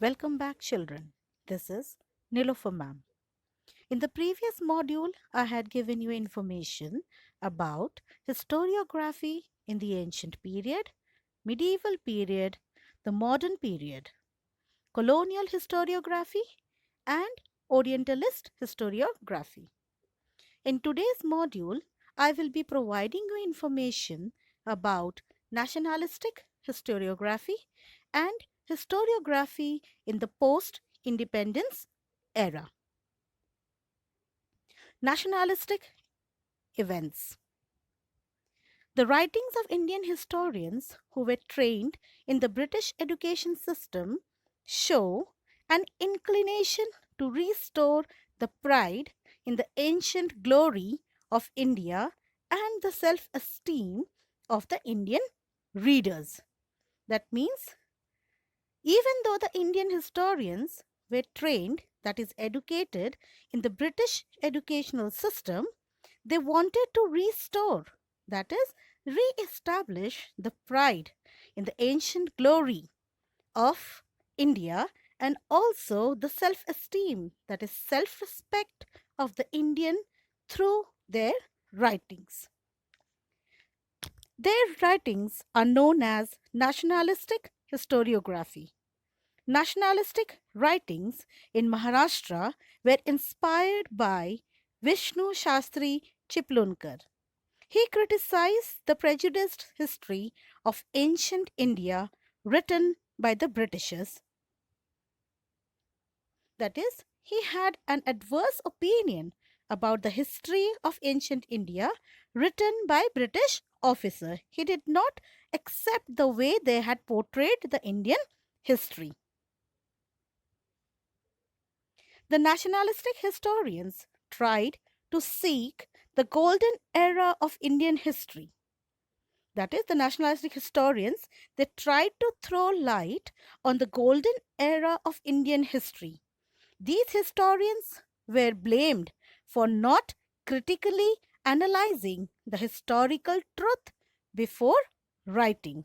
Welcome back, children. This is Nilofer ma'am. In the previous module, I had given you information about historiography in the ancient period, medieval period, the modern period, colonial historiography, and Orientalist historiography. In today's module, I will be providing you information about nationalistic historiography and historiography in the post independence era. Nationalistic events. The writings of Indian historians who were trained in the British education system show an inclination to restore the pride in the ancient glory of India and the self esteem of the Indian readers. That means, even though the Indian historians were trained, that is, educated in the British educational system, they wanted to restore, that is, re-establish the pride in the ancient glory of India and also the self esteem, that is, self respect of the Indian through their writings. Their writings are known as nationalistic historiography. Nationalistic writings in Maharashtra were inspired by Vishnu Shastri Chiplunkar. He criticized the prejudiced history of ancient India written by the Britishers. That is, he had an adverse opinion about the history of ancient India written by British officers. He did not accept the way they had portrayed the Indian history. The nationalistic historians tried to seek the golden era of Indian history. That is, the nationalistic historians, they tried to throw light on the golden era of Indian history. These historians were blamed for not critically analyzing the historical truth before writing.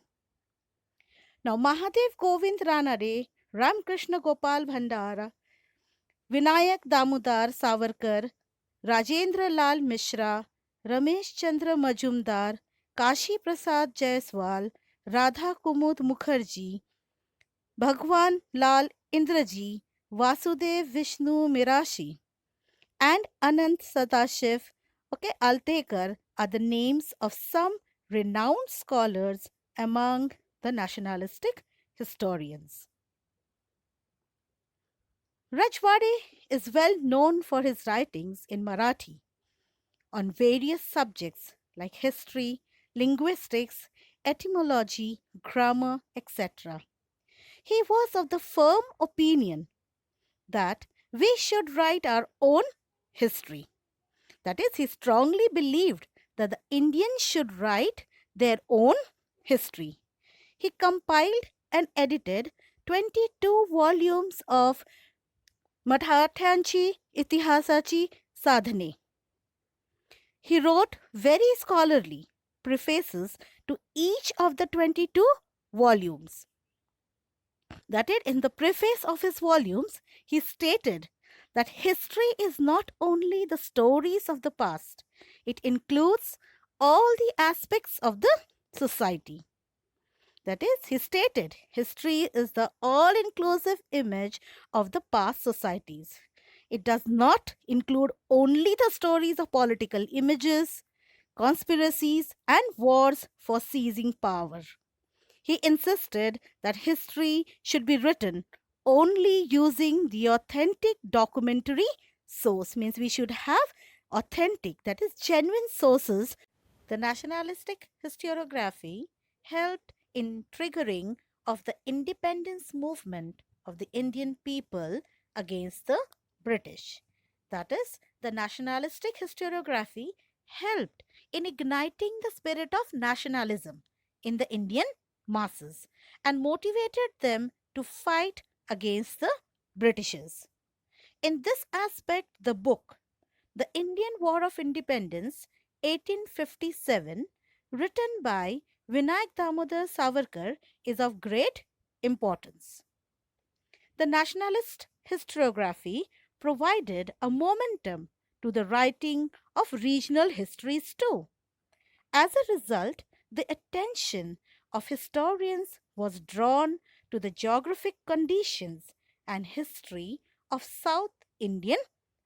Now, Mahadev Govind Ranade, Ramkrishna Gopal Bhandara, Vinayak Damodar Savarkar, Rajendra Lal Mishra, Ramesh Chandra Majumdar, Kashi Prasad Jaiswal, Radha Kumud Mukherjee, Bhagwan Lal Indraji, Vasudev Vishnu Mirashi, and Anant Sadashiv, Altekar are the names of some renowned scholars among the nationalistic historians. Rajvadi is well known for his writings in Marathi on various subjects like history, linguistics, etymology, grammar, etc. He was of the firm opinion that we should write our own history. That is, he strongly believed that the Indians should write their own history. He compiled and edited 22 volumes of Marathanchi Itihasachi Sadhane. He wrote very scholarly prefaces to each of the 22 volumes. That is, in the preface of his volumes, he stated that history is not only the stories of the past, it includes all the aspects of the society. That is, he stated, history is the all inclusive image of the past societies. It does not include only the stories of political images, conspiracies, and wars for seizing power. He insisted that history should be written only using the authentic documentary source, means we should have authentic, that is, genuine sources. The nationalistic historiography helped in triggering of the independence movement of the Indian people against the British. That is, the nationalistic historiography helped in igniting the spirit of nationalism in the Indian masses and motivated them to fight against the Britishers. In this aspect, the book, The Indian War of Independence, 1857, written by Vinayak Damodar Savarkar, is of great importance. The nationalist historiography provided a momentum to the writing of regional histories too. As a result, the attention of historians was drawn to the geographic conditions and history of South Indian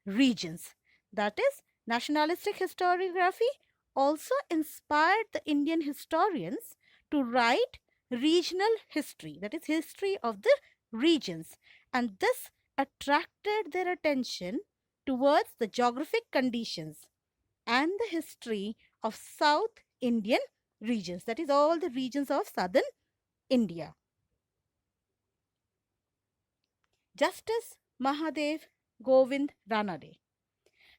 regions. That is, nationalistic historiography also inspired the Indian historians to write regional history, that is, history of the regions, and this attracted their attention towards the geographic conditions and the history of South Indian regions, that is, all the regions of southern India. Justice Mahadev Govind Ranade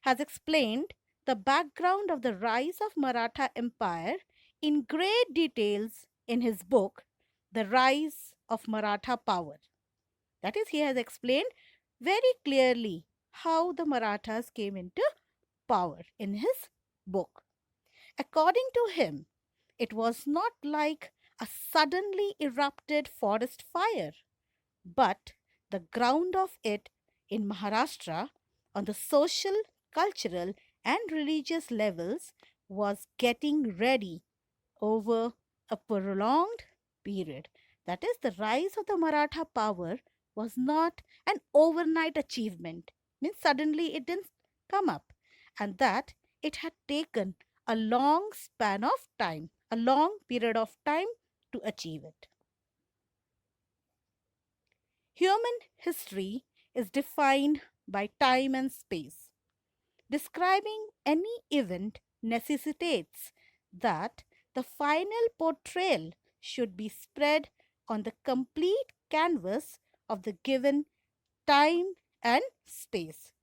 has explained the background of the rise of Maratha Empire in great details in his book, The Rise of Maratha Power. That is, he has explained very clearly how the Marathas came into power in his book. According to him, it was not like a suddenly erupted forest fire, but the ground of it in Maharashtra on the social, cultural, and religious levels was getting ready over a prolonged period. That is, the rise of the Maratha power was not an overnight achievement. Means suddenly it didn't come up, and that it had taken a long span of time, a long period of time to achieve it. Human history is defined by time and space. Describing any event necessitates that the final portrayal should be spread on the complete canvas of the given time and space.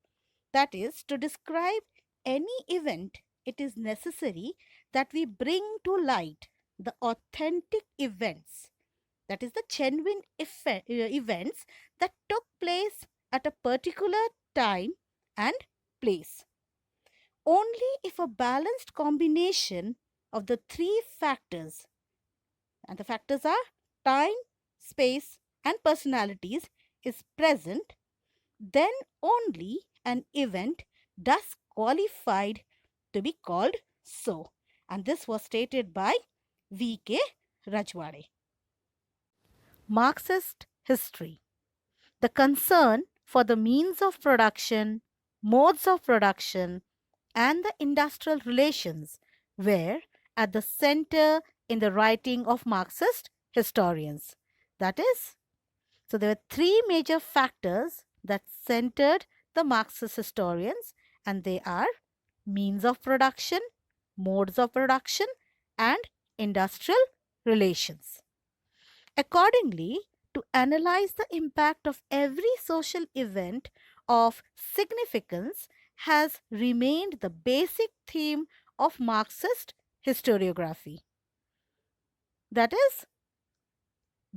That is, to describe any event, it is necessary that we bring to light the authentic events, that is, the genuine events that took place at a particular time and place. Only if a balanced combination of the three factors, and the factors are time, space, and personalities, is present, then only an event does qualified to be called so. And this was stated by V.K. Rajvadi. Marxist history. The concern for the means of production, modes of production, and the industrial relations were at the center in the writing of Marxist historians. That is, so there were three major factors that centered the Marxist historians, and they are means of production, modes of production, and industrial relations. Accordingly, to analyze the impact of every social event of significance has remained the basic theme of Marxist historiography. That is,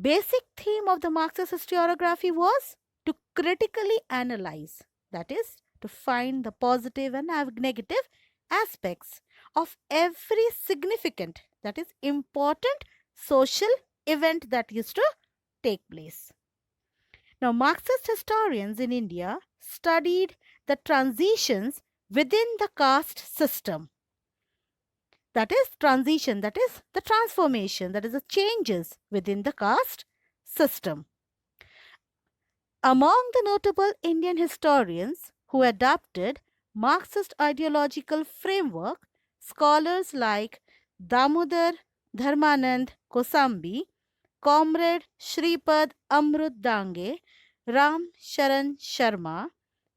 basic theme of the Marxist historiography was to critically analyze, that is, to find the positive and negative aspects of every significant, that is, important social event that used to take place. Now, Marxist historians in India studied the transitions within the caste system. That is transition, that is the transformation, that is the changes within the caste system. Among the notable Indian historians who adopted Marxist ideological framework, scholars like Damodar Dharmanand Kosambi, Comrade Shripad Amrut Dange, Ram Sharan Sharma,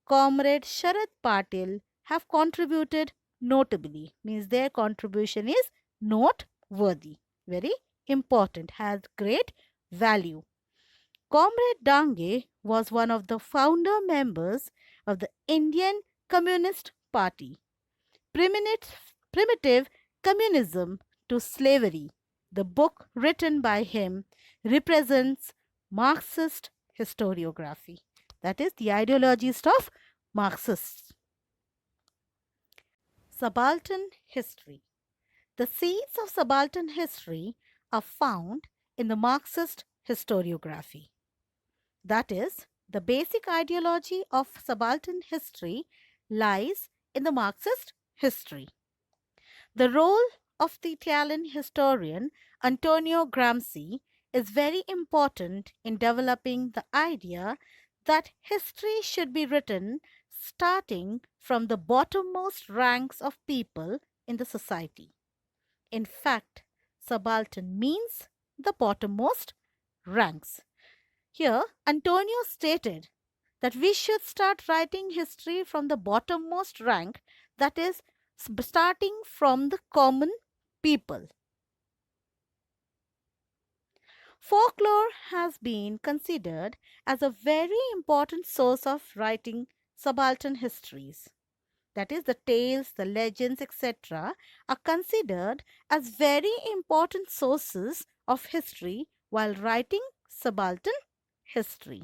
Comrade Sharad Patil have contributed notably, means their contribution is noteworthy, very important, has great value. Comrade Dange was one of the founder members of the Indian Communist Party. Primitive Communism to Slavery, the book written by him, represents Marxist historiography. That is the ideologist of Marxists. Subaltern History. The seeds of subaltern history are found in the Marxist historiography. That is, The basic ideology of subaltern history lies in the Marxist history. The role of the Italian historian Antonio Gramsci is very important in developing the idea that history should be written starting from the bottommost ranks of people in the society. In fact, subaltern means the bottommost ranks. Here, Antonio stated that we should start writing history from the bottommost rank, that is, starting from the common people. Folklore has been considered as a very important source of writing subaltern histories. That is, the tales, the legends, etc., are considered as very important sources of history while writing subaltern history.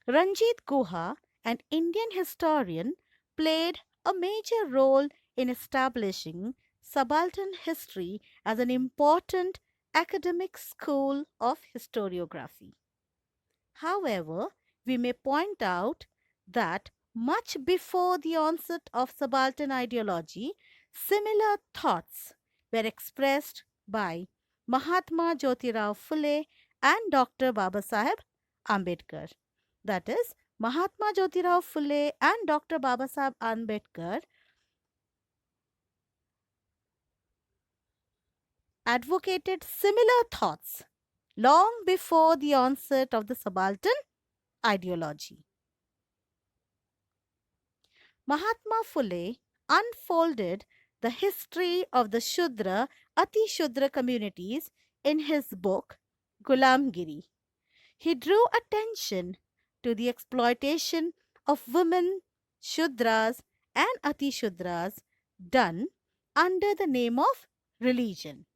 Ranjit Guha, an Indian historian, played a major role in establishing subaltern history as an important academic school of historiography. However, we may point out that much before the onset of subaltern ideology, similar thoughts were expressed by Mahatma Jyotirao Phule and Dr. Babasaheb Ambedkar. That is, Mahatma Jyotirao Phule and Dr. Babasaheb Ambedkar advocated similar thoughts long before the onset of the subaltern ideology. Mahatma Phule unfolded the history of the Shudra Ati Shudra communities in his book Gulamgiri. He drew attention to the exploitation of women, Shudras, and Ati Shudras done under the name of religion.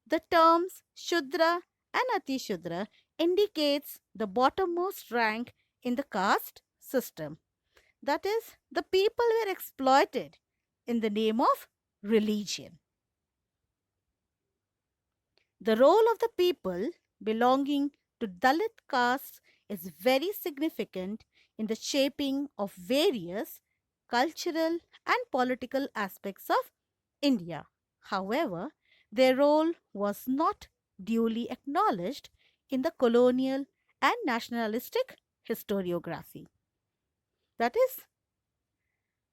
The terms Shudra and Ati Shudra indicates the bottommost rank in the caste system. That is, the people were exploited in the name of religion. The role of the people belonging to Dalit castes is very significant in the shaping of various cultural and political aspects of India. However, their role was not duly acknowledged in the colonial and nationalistic historiography. That is,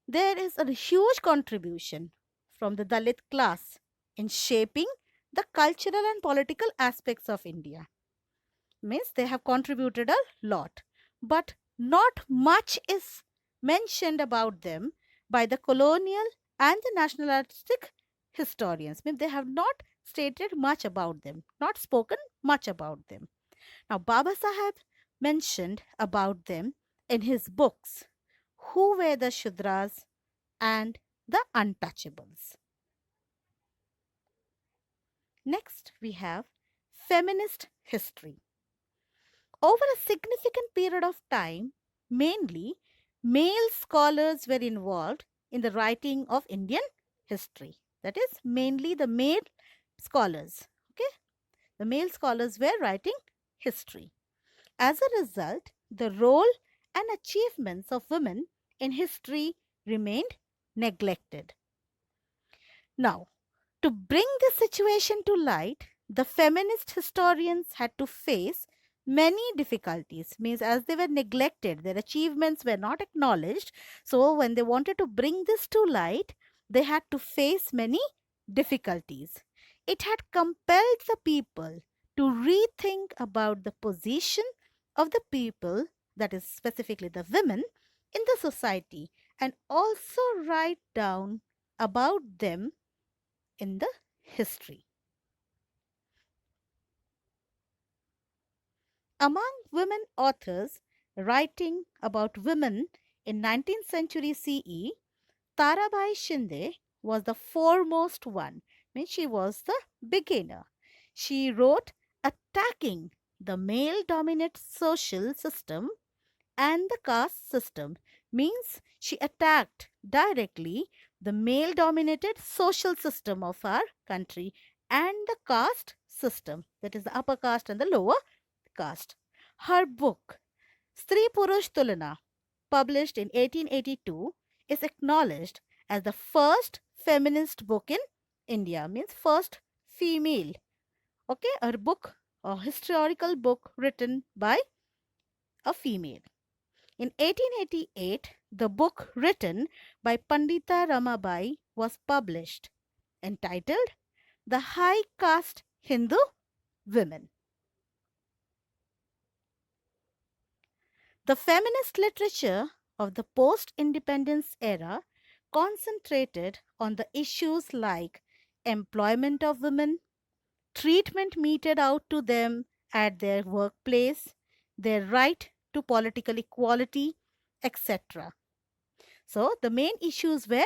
there is a huge contribution from the Dalit class in shaping the cultural and political aspects of India. Means they have contributed a lot, but not much is mentioned about them by the colonial and the nationalistic historians. Means they have not stated much about them, not spoken much about them. Now, Baba Saheb mentioned about them in his books, Who Were the Shudras and the Untouchables. Next, we have feminist history. Over a significant period of time, mainly male scholars were involved in the writing of Indian history. That is, mainly the male scholars. Okay, the male scholars were writing history. As a result, the role and achievements of women in history remained neglected. Now, to bring this situation to light, the feminist historians had to face many difficulties. Means as they were neglected, their achievements were not acknowledged. So when they wanted to bring this to light, they had to face many difficulties. It had compelled the people to rethink about the position of the people, that is specifically the women, in the society, and also write down about them in the history. Among women authors writing about women in 19th century CE, Tarabai Shinde was the foremost one. Means she was the beginner. She wrote attacking the male dominant social system and the caste system. Means she attacked directly the male dominated social system of our country and the caste system, that is the upper caste and the lower caste. Her book Stri Purush Tulana, published in 1882, is acknowledged as the first feminist book in India, means first female, okay, a book, a historical book written by a female. In 1888, the book written by Pandita Ramabai was published, entitled The High Caste Hindu Women. The feminist literature of the post independence era concentrated on the issues like employment of women, treatment meted out to them at their workplace, their right to political equality, etc. So, the main issues were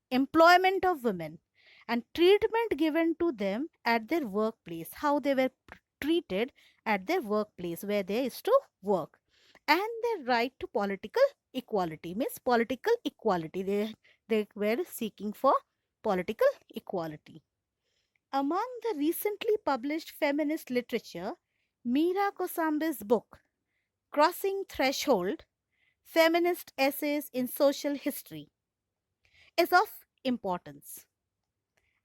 employment of women and treatment given to them at their workplace, how they were treated at their workplace where they used to work, and their right to political equality, means political equality. They were seeking for political equality. Among the recently published feminist literature, Meera Kosambe's book, Crossing Threshold, Feminist Essays in Social History, is of importance.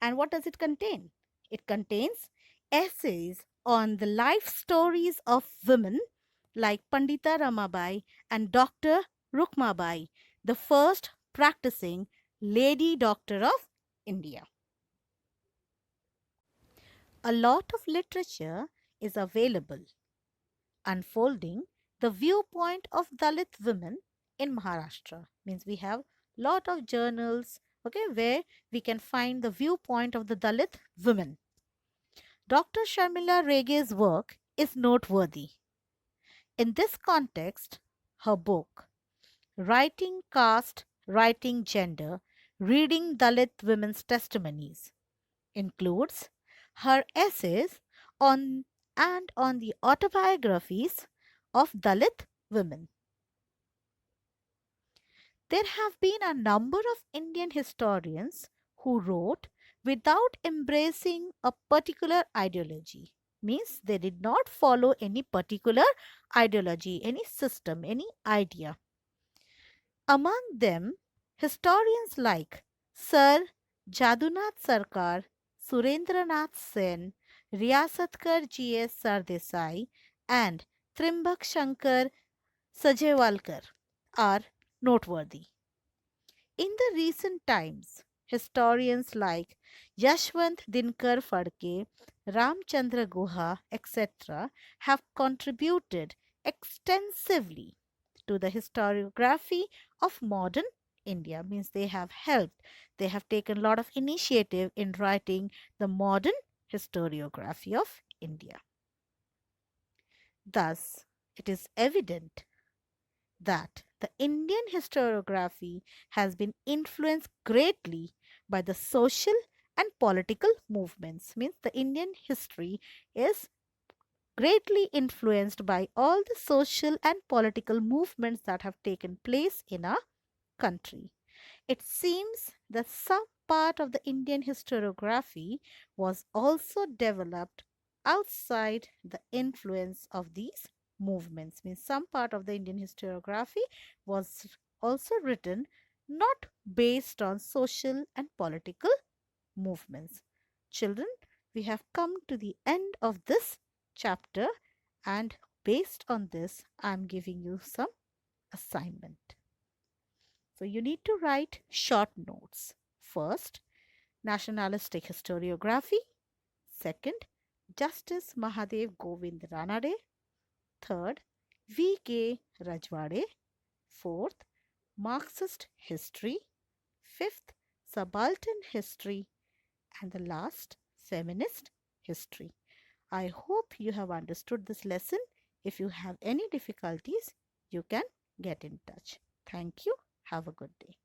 And what does it contain? It contains essays on the life stories of women like Pandita Ramabai and Dr. Rukmabai, the first practicing lady doctor of India. A lot of literature is available unfolding the viewpoint of Dalit women in Maharashtra. Means we have lot of journals, okay, where we can find the viewpoint of the Dalit women. Dr. Sharmila Rege's work is noteworthy. In this context, her book, Writing Caste, Writing Gender, Reading Dalit Women's Testimonies, includes her essays on and on the autobiographies of Dalit women. There have been a number of Indian historians who wrote without embracing a particular ideology. Means they did not follow any particular ideology, any system, any idea. Among them, historians like Sir Jadunath Sarkar, Surendranath Sen, Riasatkar G.S. Sardesai, and Trimbak Shankar Sajewalkar are noteworthy. In the recent times, historians like Yashwant Dinkar Phadke, Ramchandra Guha, etc., have contributed extensively to the historiography of modern India. Means they have helped, they have taken a lot of initiative in writing the modern historiography of India. Thus, it is evident that the Indian historiography has been influenced greatly by the social and political movements. Means the Indian history is greatly influenced by all the social and political movements that have taken place in our country. It seems that some part of the Indian historiography was also developed outside the influence of these movements. Means some part of the Indian historiography was also written not based on social and political movements. Children, we have come to the end of this chapter, and based on this, I am giving you some assignment. So you need to write short notes. First, nationalistic historiography. Second, Justice Mahadev Govind Ranade. Third, V.K. Rajvade. Fourth, Marxist history. Fifth, Subaltern history. And the last, feminist history. I hope you have understood this lesson. If you have any difficulties, you can get in touch. Thank you. Have a good day.